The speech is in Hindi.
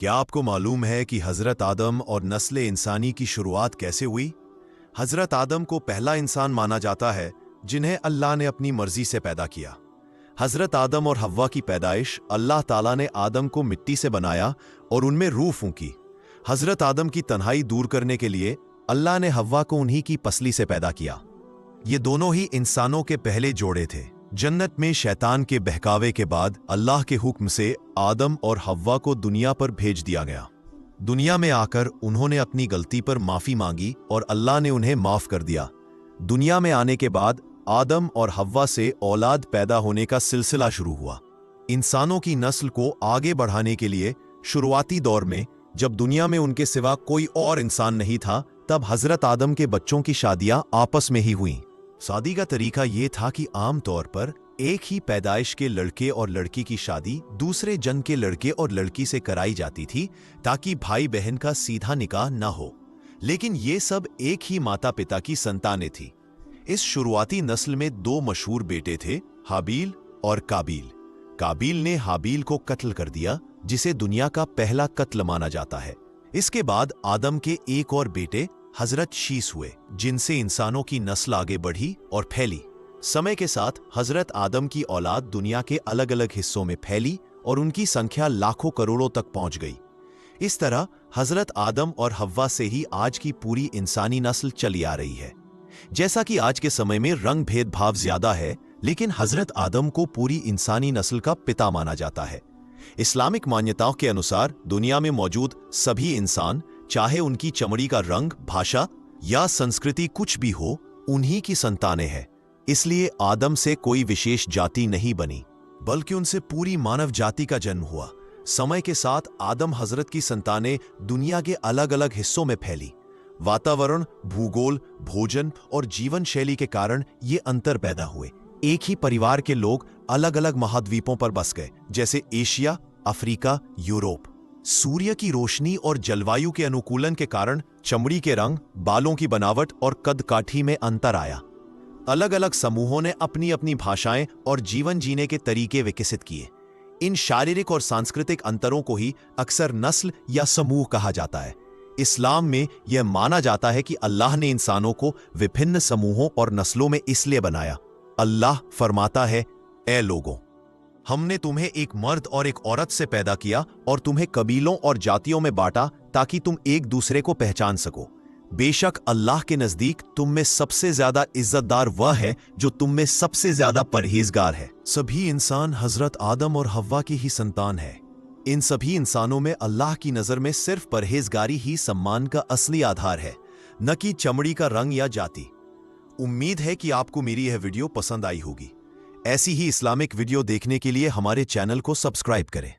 क्या आपको मालूम है कि हज़रत आदम और नस्ल इंसानी की शुरुआत कैसे हुई? हज़रत आदम को पहला इंसान माना जाता है जिन्हें अल्लाह ने अपनी मर्जी से पैदा किया। हज़रत आदम और हव्वा की पैदाइश अल्लाह ताला ने आदम को मिट्टी से बनाया और उनमें रूह फूंकी। हज़रत आदम की तन्हाई दूर करने के लिए अल्लाह ने हव्वा को उन्हीं की पसली से पैदा किया। ये दोनों ही इंसानों के पहले जोड़े थे। जन्नत में शैतान के बहकावे के बाद अल्लाह के हुक्म से आदम और हव्वा को दुनिया पर भेज दिया गया। दुनिया में आकर उन्होंने अपनी गलती पर माफी मांगी और अल्लाह ने उन्हें माफ कर दिया। दुनिया में आने के बाद आदम और हव्वा से औलाद पैदा होने का सिलसिला शुरू हुआ। इंसानों की नस्ल को आगे बढ़ाने के लिए शुरुआती दौर में जब दुनिया में उनके सिवा कोई और इंसान नहीं था, तब हजरत आदम के बच्चों की शादियां आपस में ही हुईं। शादी का तरीका यह था कि आम तौर पर एक ही पैदाइश के लड़के और लड़की की शादी दूसरे जन्म के लड़के और लड़की से कराई जाती थी ताकि भाई बहन का सीधा निकाह न हो। लेकिन ये सब एक ही माता पिता की संतानें थी। इस शुरुआती नस्ल में दो मशहूर बेटे थे, हाबील और काबील। काबील ने हाबील को कत्ल कर दिया, जिसे दुनिया का पहला कत्ल माना जाता है। इसके बाद आदम के एक और बेटे हजरत शीस हुए, जिनसे इंसानों की नस्ल आगे बढ़ी और फैली। समय के साथ हजरत आदम की औलाद दुनिया के अलग अलग हिस्सों में फैली और उनकी संख्या लाखों करोड़ों तक पहुंच गई। इस तरह हजरत आदम और हव्वा से ही आज की पूरी इंसानी नस्ल चली आ रही है। जैसा कि आज के समय में रंग भेदभाव ज्यादा है, लेकिन हजरत आदम को पूरी इंसानी नस्ल का पिता माना जाता है। इस्लामिक मान्यताओं के अनुसार दुनिया में मौजूद सभी इंसान, चाहे उनकी चमड़ी का रंग, भाषा या संस्कृति कुछ भी हो, उन्हीं की संतानें हैं। इसलिए आदम से कोई विशेष जाति नहीं बनी, बल्कि उनसे पूरी मानव जाति का जन्म हुआ। समय के साथ आदम हजरत की संतानें दुनिया के अलग अलग हिस्सों में फैली। वातावरण, भूगोल, भोजन और जीवन शैली के कारण ये अंतर पैदा हुए। एक ही परिवार के लोग अलग अलग महाद्वीपों पर बस गए, जैसे एशिया, अफ्रीका, यूरोप। सूर्य की रोशनी और जलवायु के अनुकूलन के कारण चमड़ी के रंग, बालों की बनावट और कद काठी में अंतर आया। अलग अलग समूहों ने अपनी अपनी भाषाएं और जीवन जीने के तरीके विकसित किए। इन शारीरिक और सांस्कृतिक अंतरों को ही अक्सर नस्ल या समूह कहा जाता है। इस्लाम में यह माना जाता है कि अल्लाह ने इंसानों को विभिन्न समूहों और नस्लों में इसलिए बनाया। अल्लाह फरमाता है, ए लोगों, हमने तुम्हें एक मर्द और एक औरत से पैदा किया और तुम्हें कबीलों और जातियों में बांटा ताकि तुम एक दूसरे को पहचान सको। बेशक अल्लाह के नजदीक तुम में सबसे ज्यादा इज्जतदार वह है जो तुम में सबसे ज्यादा परहेजगार है। सभी इंसान हजरत आदम और हव्वा की ही संतान है। इन सभी इंसानों में अल्लाह की नजर में सिर्फ परहेजगारी ही सम्मान का असली आधार है, न कि चमड़ी का रंग या जाति। उम्मीद है कि आपको मेरी यह वीडियो पसंद आई होगी। ऐसी ही इस्लामिक वीडियो देखने के लिए हमारे चैनल को सब्सक्राइब करें।